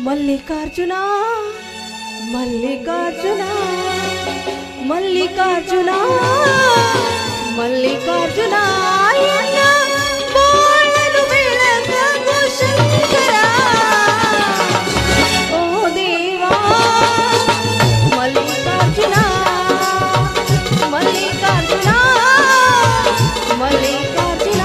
ಮಲ್ಲಿಕಾರ್ಜುನ ಮಲ್ಲಿಕಾರ್ಜುನ ಮಲ್ಲಿಕಾರ್ಜುನ ಮಲ್ಲಿಕಾರ್ಜುನ ಎನ್ನ ಬಾಳನು ಬೆಳಗು ಶಂಕರ ಓ ದೇವಾ ಮಲ್ಲಿಕಾರ್ಜುನ ಮಲ್ಲಿಕಾರ್ಜುನ ಮಲ್ಲಿಕಾರ್ಜುನ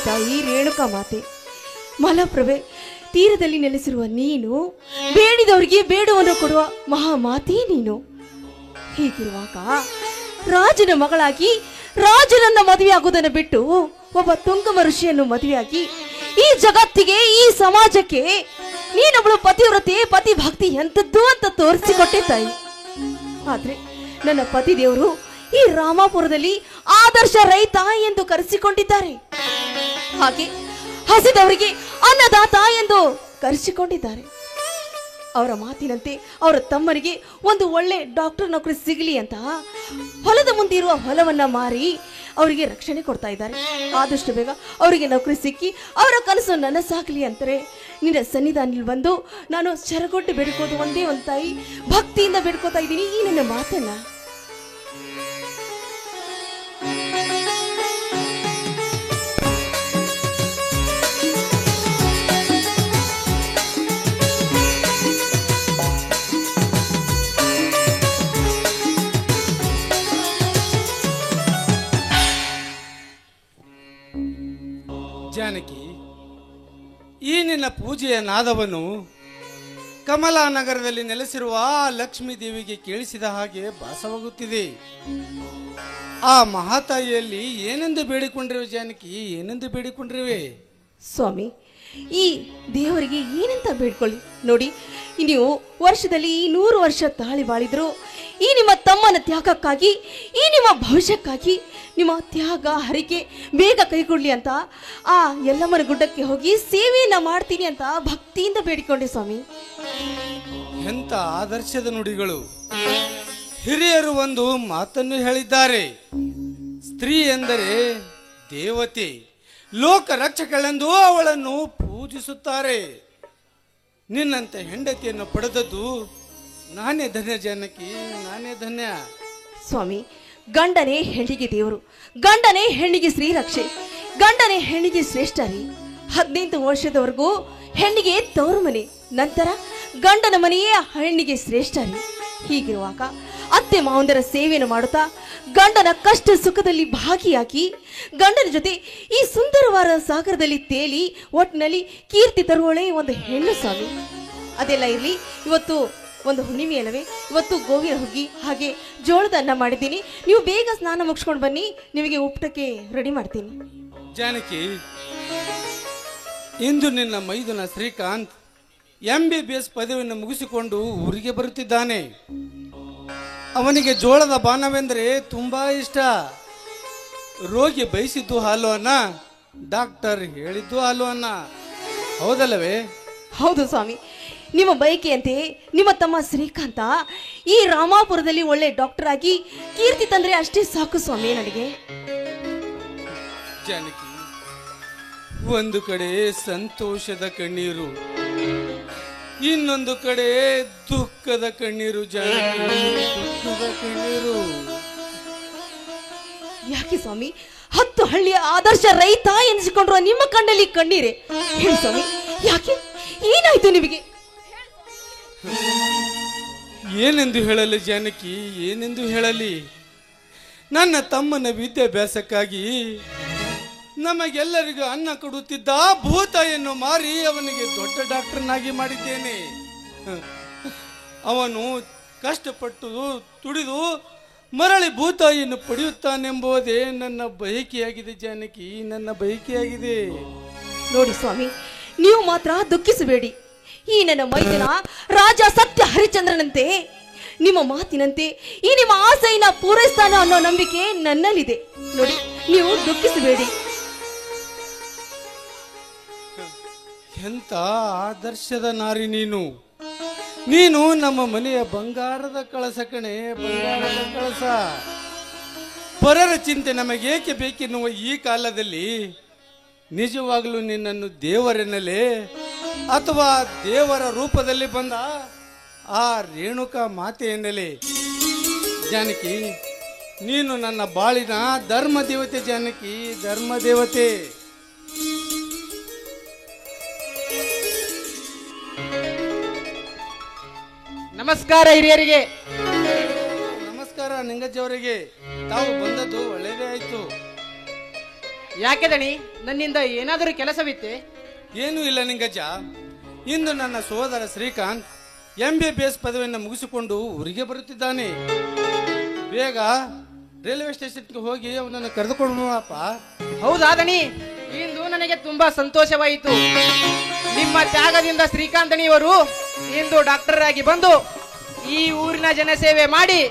ತಾಯಿ ರೇಣುಕಾ ಮಾತೆ ಮಲಪ್ರಭೆ ತೀರದಲ್ಲಿ ನೆಲೆಸಿರುವ ನೀನು ಬೇಡಿದವರಿಗೆ ಬೇಡವನ್ನು ಕೊಡುವ ಮಹಾಮಾತೆ ನೀನು. ಹೀಗಿರುವಾಗ ರಾಜನ ಮಗಳಾಗಿ ರಾಜನನ್ನ ಮದುವೆಯಾಗುವುದನ್ನು ಬಿಟ್ಟು ಒಬ್ಬ ತುಂಗಮ ಋಷಿಯನ್ನು ಮದುವೆಯಾಗಿ ಈ ಜಗತ್ತಿಗೆ ಈ ಸಮಾಜಕ್ಕೆ ನೀನೊಬ್ಬಳು ಪತಿವ್ರತೆ ಪತಿ ಭಕ್ತಿ ಎಂತದ್ದು ಅಂತ ತೋರಿಸಿಕೊಟ್ಟೆ ತಾಯಿ. ಆದ್ರೆ ನನ್ನ ಪತಿ ದೇವರು ಈ ರಾಮಾಪುರದಲ್ಲಿ ಆದರ್ಶ ರೈತ ಎಂದು ಕರೆಸಿಕೊಂಡಿದ್ದಾರೆ. ಹಾಗೆ ಹಸಿದವರಿಗೆ ಅನ್ನದಾತ ಎಂದು ಕರೆಸಿಕೊಂಡಿದ್ದಾರೆ. ಅವರ ಮಾತಿನಂತೆ ಅವರ ತಮ್ಮನಿಗೆ ಒಂದು ಒಳ್ಳೆ ಡಾಕ್ಟರ್ ನೌಕರಿ ಸಿಗಲಿ ಅಂತ ಹೊಲದ ಮುಂದೆ ಇರುವ ಹೊಲವನ್ನ ಮಾರಿ ಅವರಿಗೆ ರಕ್ಷಣೆ ಕೊಡ್ತಾ ಇದ್ದಾರೆ. ಆದಷ್ಟು ಬೇಗ ಅವರಿಗೆ ನೌಕರಿ ಸಿಕ್ಕಿ ಅವರ ಕನಸು ನನಸಾಗಲಿ ಅಂತಾರೆ ನಿನ್ನ ಸನ್ನಿಧಾನದಲ್ಲಿ ಬಂದು ನಾನು ಶರಗೊಟ್ಟು ಬೇಡ್ಕೋದು ಒಂದೇ ಒಂದು ತಾಯಿ ಭಕ್ತಿಯಿಂದ ಬೇಡ್ಕೋತಾ ಇದ್ದೀನಿ ಈ ನನ್ನ ಮಾತನ್ನ. ಜಾನಕಿ, ಈ ನಿನ್ನ ಪೂಜೆಯ ನಾದವನ್ನು ಕಮಲಾನಗರದಲ್ಲಿ ನೆಲೆಸಿರುವ ಲಕ್ಷ್ಮೀ ದೇವಿಗೆ ಕೇಳಿಸಿದ ಹಾಗೆ ಭಾಸವಾಗುತ್ತಿದೆ. ಆ ಮಹಾತಾಯಿಯಲ್ಲಿ ಏನೆಂದು ಬೇಡಿಕೊಂಡಿರುವೆ ಜಾನಕಿ, ಏನೆಂದು ಬೇಡಿಕೊಂಡಿರುವೆ? ಸ್ವಾಮಿ, ಈ ದೇವರಿಗೆ ಏನಂತ ಬೇಡ್ಕೊಳ್ಳಿ ನೋಡಿ. ನೀವು ವರ್ಷದಲ್ಲಿ 100 ವರ್ಷ ತಾಳಿ ಬಾಳಿದ್ರು ಈ ನಿಮ್ಮ ತಮ್ಮನ ತ್ಯಾಗಕ್ಕಾಗಿ ಈ ನಿಮ್ಮ ಭವಿಷ್ಯಕ್ಕಾಗಿ ನಿಮ್ಮ ತ್ಯಾಗ ಹರಿಕೆ ಬೇಗ ಕೈಗೊಳ್ಳಿ ಅಂತ ಆ ಯಲ್ಲಮ್ಮನ ಗುಡ್ಡಕ್ಕೆ ಹೋಗಿ ಸೇವೆಯನ್ನ ಮಾಡ್ತೀನಿ ಅಂತ ಭಕ್ತಿಯಿಂದ ಬೇಡಿಕೊಂಡೆ ಸ್ವಾಮಿ. ಎಂತ ಆದರ್ಶದ ನುಡಿಗಳು! ಹಿರಿಯರು ಒಂದು ಮಾತನ್ನು ಹೇಳಿದ್ದಾರೆ, ಸ್ತ್ರೀ ಎಂದರೆ ದೇವತೆ, ಲೋಕ ರಕ್ಷಕಳೆಂದು ಅವಳನ್ನು ಪೂಜಿಸುತ್ತಾರೆ. ನಿನ್ನಂತ ಹೆಂಡತಿಯನ್ನು ಪಡೆದದ್ದು ನಾನೇ ಧನ್ಯ ಜಾನಕಿ, ನಾನೇ ಧನ್ಯ. ಸ್ವಾಮಿ, ಗಂಡನೇ ಹೆಣ್ಣಿಗೆ ದೇವರು, ಗಂಡನೇ ಹೆಣ್ಣಿಗೆ ಶ್ರೀರಕ್ಷೆ, ಗಂಡನೇ ಹೆಣ್ಣಿಗೆ ಶ್ರೇಷ್ಠ ರೀ. 18 ವರ್ಷದವರೆಗೂ ಹೆಣ್ಣಿಗೆ ತವರು ಮನೆ, ನಂತರ ಗಂಡನ ಮನೆಯೇ ಹೆಣ್ಣಿಗೆ ಶ್ರೇಷ್ಠ ರೀ. ಹೀಗಿರುವಾಗ ಅತ್ತೆ ಮಾವಂದರ ಸೇವೆಯನ್ನು ಮಾಡುತ್ತಾ ಗಂಡನ ಕಷ್ಟ ಸುಖದಲ್ಲಿ ಭಾಗಿಯಾಗಿ ಗಂಡನ ಜೊತೆ ಈ ಸುಂದರವಾದ ಸಾಗರದಲ್ಲಿ ತೇಲಿ ಒಟ್ಟಿನಲ್ಲಿ ಕೀರ್ತಿ ತರುವಳೆ ಒಂದು ಹೆಣ್ಣು ಸ್ವಾಮಿ. ಅದೆಲ್ಲ ಇರಲಿ, ಇವತ್ತು ಒಂದು ಹುಣ್ಣಿಮೆ ಅಲ್ಲವೇ, ಇವತ್ತು ಗೋವಿನ ಹುಗ್ಗಿ ಹಾಗೆ ಜೋಳದ ಅನ್ನ ಮಾಡಿದ್ದೀನಿ. ನೀವು ಬೇಗ ಸ್ನಾನ ಮುಗಿಸ್ಕೊಂಡು ಬನ್ನಿ, ನಿಮಗೆ ಊಟಕ್ಕೆ ರೆಡಿ ಮಾಡ್ತೀನಿ. ಜಾನಕಿ, ಇಂದು ನಿನ್ನ ಮೈದುನ ಶ್ರೀಕಾಂತ್ MBBS ಪದವಿಯನ್ನು ಮುಗಿಸಿಕೊಂಡು ಊರಿಗೆ ಬರುತ್ತಿದ್ದಾನೆ. ಅವನಿಗೆ ಜೋಳದ ಬಾಣವೆಂದರೆ ತುಂಬಾ ಇಷ್ಟ. ರೋಗಿ ಬಯಸಿದ್ದು ಹಾಲು ಅನ್ನ, ಡಾಕ್ಟರ್ ಹೇಳಿದ್ದು ಹಾಲು ಅನ್ನ, ಹೌದಲ್ಲವೇ? ಹೌದು ಸ್ವಾಮಿ, ನಿಮ್ಮ ಬಯಕೆಯಂತೆ ನಿಮ್ಮ ತಮ್ಮ ಶ್ರೀಕಾಂತ ಈ ರಾಮಾಪುರದಲ್ಲಿ ಒಳ್ಳೆ ಡಾಕ್ಟರ್ ಆಗಿ ಕೀರ್ತಿ ತಂದ್ರೆ ಅಷ್ಟೇ ಸಾಕು ಸ್ವಾಮಿ ನನಗೆ. ಜಾನಕಿ, ಒಂದು ಕಡೆ ಸಂತೋಷದ ಕಣ್ಣೀರು, ಇನ್ನೊಂದು ಕಡೆ ದುಃಖದ ಕಣ್ಣೀರು. ಜಾನಕಿ, ದುಃಖದ ಕಣ್ಣೀರು. ಯಾಕೆ ಸ್ವಾಮಿ, 10 ಹಳ್ಳಿಯ ಆದರ್ಶ ರೈತ ಎನಿಸಿಕೊಂಡ್ರು ನಿಮ್ಮ ಕಣ್ಣಲ್ಲಿ ಕಣ್ಣೀರೆ? ಹೇಳಿ ಸ್ವಾಮಿ, ಯಾಕೆ, ಏನಾಯ್ತು ನಿಮಗೆ? ಏನೆಂದು ಹೇಳಲಿ ಜಾನಕಿ, ಏನೆಂದು ಹೇಳಲಿ? ನನ್ನ ತಮ್ಮನ ವಿದ್ಯಾಭ್ಯಾಸಕ್ಕಾಗಿ ನಮಗೆಲ್ಲರಿಗೂ ಅನ್ನ ಕೊಡುತ್ತಿದ್ದ ಭೂತಾಯಿಯನ್ನು ಮಾರಿ ಅವನಿಗೆ ದೊಡ್ಡ ಡಾಕ್ಟರ್ನಾಗಿ ಮಾಡಿದ್ದೇನೆ. ಅವನು ಕಷ್ಟಪಟ್ಟು ತುಡಿದು ಮರಳಿ ಭೂತಾಯಿಯನ್ನು ಪಡೆಯುತ್ತಾನೆಂಬುದೇ ನನ್ನ ಬಯಕೆಯಾಗಿದೆ ಜಾನಕಿ, ನನ್ನ ಬಯಕೆಯಾಗಿದೆ. ನೋಡಿ ಸ್ವಾಮಿ, ನೀವು ಮಾತ್ರ ದುಃಖಿಸಬೇಡಿ. ಈ ನನ್ನ ಮೈದುನ ರಾಜ ಸತ್ಯ ಹರಿಚಂದ್ರನಂತೆ, ನಿಮ್ಮ ಮಾತಿನಂತೆ ಈ ನಿಮ್ಮ ಆಸೆಯನ್ನ ಪೂರೈಸ್ತಾನ ಅನ್ನೋ ನಂಬಿಕೆ ನನ್ನಲ್ಲಿದೆ. ನೋಡಿ, ನೀವು ದುಃಖಿಸಬೇಡಿ. ಎಂತ ಆದರ್ಶದ ನಾರಿ ನೀನು. ನೀನು ನಮ್ಮ ಮನೆಯ ಬಂಗಾರದ ಕಳಸ ಕಣೆ, ಬಂಗಾರದ ಕಳಸ. ಪರರ ಚಿಂತೆ ನಮಗೇಕೆ ಬೇಕೆನ್ನುವ ಈ ಕಾಲದಲ್ಲಿ ನಿಜವಾಗಲೂ ನಿನ್ನನ್ನು ದೇವರೆನ್ನಲೇ ಅಥವಾ ದೇವರ ರೂಪದಲ್ಲಿ ಬಂದ ಆ ರೇಣುಕಾ ಮಾತೆ ಎನ್ನಲೇ? ಜಾನಕಿ, ನೀನು ನನ್ನ ಬಾಳಿನ ಧರ್ಮ ದೇವತೆ ಜಾನಕಿ, ಧರ್ಮ ದೇವತೆ. ನಮಸ್ಕಾರ ಹಿರಿಯರಿಗೆ. ನಮಸ್ಕಾರ ನಿಂಗಜ್ಜವರಿಗೆ. ತಾವು ಬಂದದ್ದು ಒಳ್ಳೆಯದೇ ಆಯ್ತು. ಯಾಕೆ ದಣಿ, ನನ್ನಿಂದ ಏನಾದರೂ ಕೆಲಸವಿತ್ತೆ? ಏನೂ ಇಲ್ಲ ನಿಂಗಜ್ಜ. ಇಂದು ನನ್ನ ಸೋದರ ಶ್ರೀಕಾಂತ್ MBBS ಪದವಿಯನ್ನು ಮುಗಿಸಿಕೊಂಡು ಊರಿಗೆ ಬರುತ್ತಿದ್ದಾನೆ. ಬೇಗ ರೈಲ್ವೆ ಸ್ಟೇಷನ್ಗೆ ಹೋಗಿ ಅವನನ್ನು ಕರೆದುಕೊಂಡು ಅಪ್ಪ. ಹೌದಾ ದಣಿ, ಇಂದು ನನಗೆ ತುಂಬಾ ಸಂತೋಷವಾಯಿತು. ನಿಮ್ಮ ತ್ಯಾಗದಿಂದ ಶ್ರೀಕಾಂತ್ ದಣಿಯವರು ಇಂದು ಡಾಕ್ಟರ್ ಆಗಿ ಬಂದು ಈ ಊರಿನ ಜನಸೇವೆ ಮಾಡಿ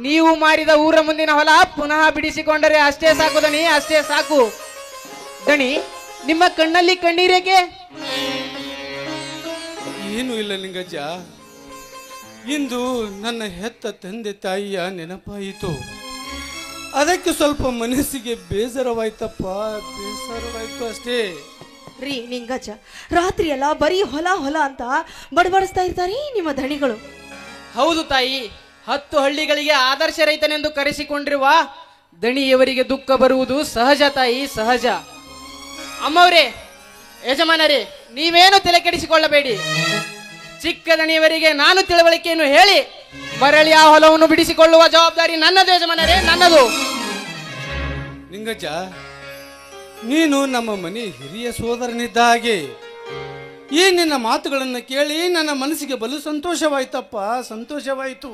ನೀವು ಮಾರಿದ ಊರ ಮುಂದಿನ ಹೊಲ ಪುನಃ ಬಿಡಿಸಿಕೊಂಡರೆ ಅಷ್ಟೇ ಸಾಕು ದಣಿ, ಅಷ್ಟೇ ಸಾಕು. ದಣಿ, ನಿಮ್ಮ ಕಣ್ಣಲ್ಲಿ ಕಣ್ಣೀರೇಕೆ? ಏನೂ ಇಲ್ಲ ನಿಂಗಜ್ಜ. ಇಂದು ನನ್ನ ಹೆತ್ತ ತಂದೆ ತಾಯಿಯ ನೆನಪಾಯಿತು. ಅದಕ್ಕೆ ಸ್ವಲ್ಪ ಮನಸ್ಸಿಗೆ ಬೇಸರವಾಯ್ತಪ್ಪ, ಬೇಸರವಾಯ್ತು ಅಷ್ಟೇ. ರೀ ನಿಂಗಜ್ಜ, ರಾತ್ರಿ ಎಲ್ಲ ಬರೀ ಹೊಲ ಹೊಲ ಅಂತ ಬಡಬಡಿಸ್ತಾ ಇರ್ತಾರೆ ನಿಮ್ಮ ದಣಿಗಳು. ಹೌದು ತಾಯಿ, 10 ಹಳ್ಳಿಗಳಿಗೆ ಆದರ್ಶ ರೈತನೆಂದು ಕರೆಸಿಕೊಂಡಿರುವ ದಣಿಯವರಿಗೆ ದುಃಖ ಬರುವುದು ಸಹಜ ತಾಯಿ, ಸಹಜ. ಅಮ್ಮವರೇ, ಯಜಮಾನರೇ, ನೀವೇನು ತಲೆ ಕೆಡಿಸಿಕೊಳ್ಳಬೇಡಿ. ಚಿಕ್ಕ ದಣಿಯವರಿಗೆ ನಾನು ತಿಳುವಳಿಕೆಯನ್ನು ಹೇಳಿ ಮರಳಿ ಆ ಹೊಲವನ್ನು ಬಿಡಿಸಿಕೊಳ್ಳುವ ಜವಾಬ್ದಾರಿ ನನ್ನದು ಯಜಮಾನರೇ, ನನ್ನದು. ನಿಂಗಜ್ಜ, ನೀನು ನಮ್ಮ ಮನೆ ಹಿರಿಯ ಸೋದರನಿದ್ದ ಹಾಗೆ. ಈ ನಿನ್ನ ಮಾತುಗಳನ್ನು ಕೇಳಿ ನನ್ನ ಮನಸ್ಸಿಗೆ ಬಲು ಸಂತೋಷವಾಯ್ತಪ್ಪ, ಸಂತೋಷವಾಯಿತು.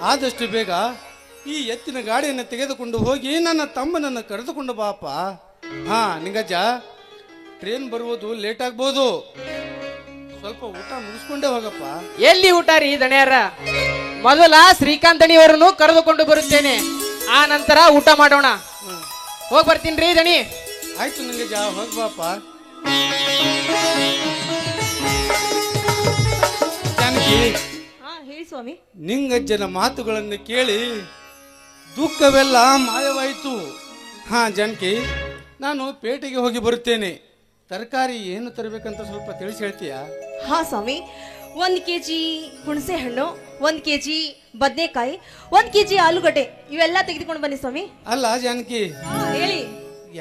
ಆದಷ್ಟು ಬೇಗ ಈ ಎತ್ತಿನ ಗಾಡಿಯನ್ನು ತೆಗೆದುಕೊಂಡು ಹೋಗಿ ನನ್ನ ತಮ್ಮನನ್ನು ಕರೆದುಕೊಂಡು ಬಾಪ. ಹಾ ನಿಂಗಜ್ಜ, ಟ್ರೈನ್ ಬರುವುದು ಲೇಟ್ ಆಗ್ಬೋದು, ಸ್ವಲ್ಪ ಊಟ ಮುಗಿಸ್ಕೊಂಡೇ ಹೋಗಪ್ಪ. ಎಲ್ಲಿ ಊಟ ರೀ ದಣಿಯರ? ಮೊದಲ ಶ್ರೀಕಾಂತ್ ದಣಿಯವರನ್ನು ಕರೆದುಕೊಂಡು ಬರುತ್ತೇನೆ, ಆ ನಂತರ ಊಟ ಮಾಡೋಣ. ಹೋಗಿ ಬರ್ತೀನಿ ರೀ ದಣಿ. ಆಯ್ತು ನಿಂಗಜ್ಜ, ಹೋಗ್ ಬಾಪ. ಜಾನಕಿ, ಹೇಳಿ ಸ್ವಾಮಿ. ನಿಂಗಜ್ಜನ ಮಾತುಗಳನ್ನು ಕೇಳಿ ದುಃಖವೆಲ್ಲ ಮಾಯವಾಯಿತು. ಹಾ ಜಾನಕಿ, ನಾನು ಪೇಟೆಗೆ ಹೋಗಿ ಬರುತ್ತೇನೆ. ತರಕಾರಿ ಏನು ತರಬೇಕಂತ ಸ್ವಲ್ಪ ತಿಳಿಸಿ ಹೇಳ್ತೀಯಾ? ಹಾ ಸ್ವಾಮಿ, 1 kg ಹುಣಸೆ ಹಣ್ಣು, 1 kg ಬದನೆಕಾಯಿ, 1 kg ಆಲೂಗಡ್ಡೆ ಇವೆಲ್ಲ ತೆಗೆದುಕೊಂಡು ಬನ್ನಿ ಸ್ವಾಮಿ. ಅಲ್ಲ ಜಾನಕಿ, ಹೇಳಿ.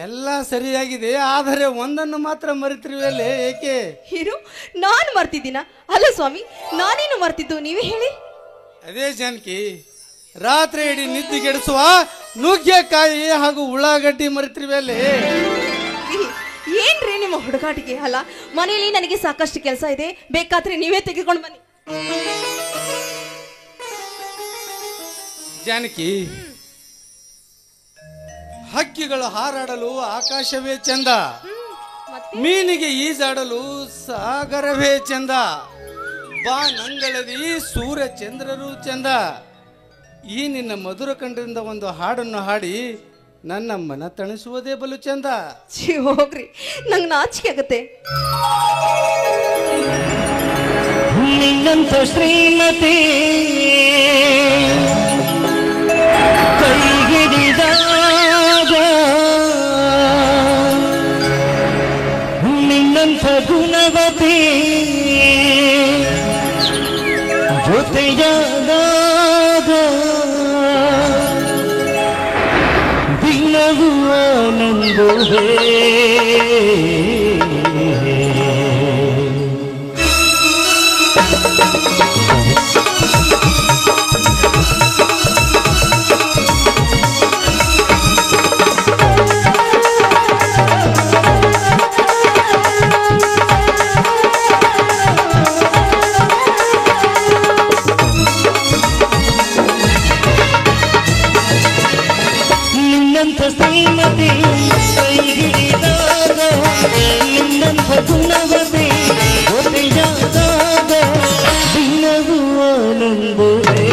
ಎಲ್ಲ ಸರಿಯಾಗಿದೆ, ಆದರೆ ಒಂದನ್ನು ಮಾತ್ರ ಮರೆತಿರುವಲ್ಲೇ, ಏಕೆ? ಏನು ನಾನು ಮರ್ತಿದ್ದೀನ? ಅಲ್ಲ ಸ್ವಾಮಿ, ನಾನೇನು ಮರ್ತಿದ್ದು ನೀವೇ ಹೇಳಿ. ಅದೇ ಜಾನಕಿ, ರಾತ್ರಿ ಇಡೀ ನಿದ್ದೆಗೆಡಿಸುವ ನುಗ್ಗೆಕಾಯಿ ಹಾಗೂ ಉಳ್ಳಾಗಡ್ಡಿ ಮರೆತಿರುವಲ್ಲೇ. ಏನ್ರಿ ನಿಮ್ಮ ಹುಡುಗಾಟಿಗೆ? ಅಲ್ಲ, ಮನೆಯಲ್ಲಿ ನನಗೆ ಸಾಕಷ್ಟು ಕೆಲಸ ಇದೆ, ಬೇಕಾದ್ರೆ ನೀವೇ ತೆಗೆದುಕೊಂಡು ಬನ್ನಿ. ಜಾನಕಿ, ಹಕ್ಕಿಗಳು ಹಾರಾಡಲು ಆಕಾಶವೇ ಚಂದ, ಮೀನಿಗೆ ಈಜಾಡಲು ಸಾಗರವೇ ಚಂದ, ಬಾನಂಗಳದಿ ಸೂರ್ಯ ಚಂದ್ರರು ಚಂದ. ಈ ನಿನ್ನ ಮಧುರ ಕಂಡರಿಂದ ಒಂದು ಹಾಡನ್ನು ಹಾಡಿ ನನ್ನ ಮನ ತಣಿಸುವುದೇ ಬಲು ಚಂದ. ಹೋಗ್ರಿ, ನಂಗೆ ನಾಚಿಕೆ ಆಗತ್ತೆ. ನಿನ್ನಂತ ಶ್ರೀಮತಿ ಕೈ ಹಿಡಿದಾಗ, ನಿನ್ನಂತ ಗುಣವತಿ ಜೊತೆಯಾದಾಗ ದಿನವೂ ಆನಂದವೇ. ನಿನ್ನಂತ ಶ್ರೀಮತಿ ಕೈ ಹಿಡಿದಾಗ, ನಿನ್ನಂತ ಗುಣವತಿ ಜೊತೆಯಾದಾಗ ದಿನವೂ ಆನಂದವೇ.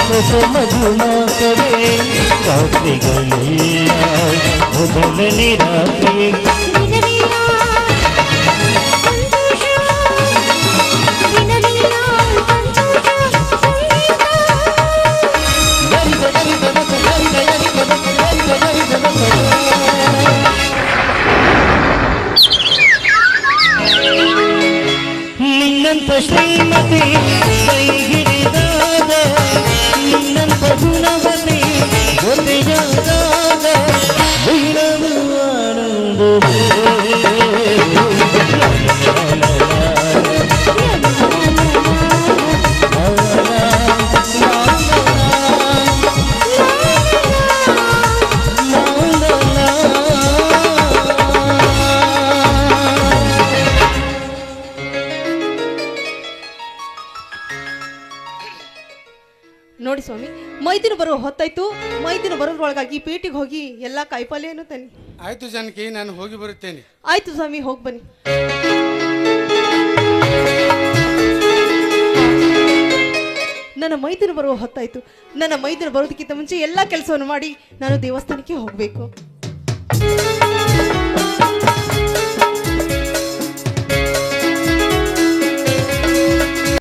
ಹೊಸ ಮಧುಮಾಸವೇ ರಾತ್ರಿಗಳೆಲ್ಲ ಮೊದಲನೇ ರಾತ್ರಿ ನಿನ್ನಂತ ಶ್ರೀಮತಿ ಕೈ ಹಿಡಿದಾಗ ನಿನ್ನಂತ ಗುಣವತಿ ಜೊತೆಯಾದಾಗ ದಿನವೂ ಆನಂದವೇ. ನೋಡಿ ಸ್ವಾಮಿ, ಮೈದಿನ ಬರೋ ಹೊತ್ತಾಯ್ತು. ಮೈದಿನ ಬರೋದ್ರೊಳಗಾಗಿ ಪೇಟೆಗೆ ಹೋಗಿ ಎಲ್ಲ ಕಾಯಿಪಲ್ಯನು ತನ್ನಿ. ಆಯ್ತು ಜಾನಕಿ, ನಾನು ಹೋಗಿ ಬರುತ್ತೇನೆ. ಆಯ್ತು ಸ್ವಾಮಿ, ಹೋಗಿ ಬನ್ನಿ. ನನ್ನ ಮೈದಿನ ಬರುವ ಹೊತ್ತಾಯ್ತು. ನನ್ನ ಮೈದಿನ ಬರೋದಕ್ಕಿಂತ ಮುಂಚೆ ಎಲ್ಲ ಕೆಲಸವನ್ನು ಮಾಡಿ ನಾನು ದೇವಸ್ಥಾನಕ್ಕೆ ಹೋಗಬೇಕು.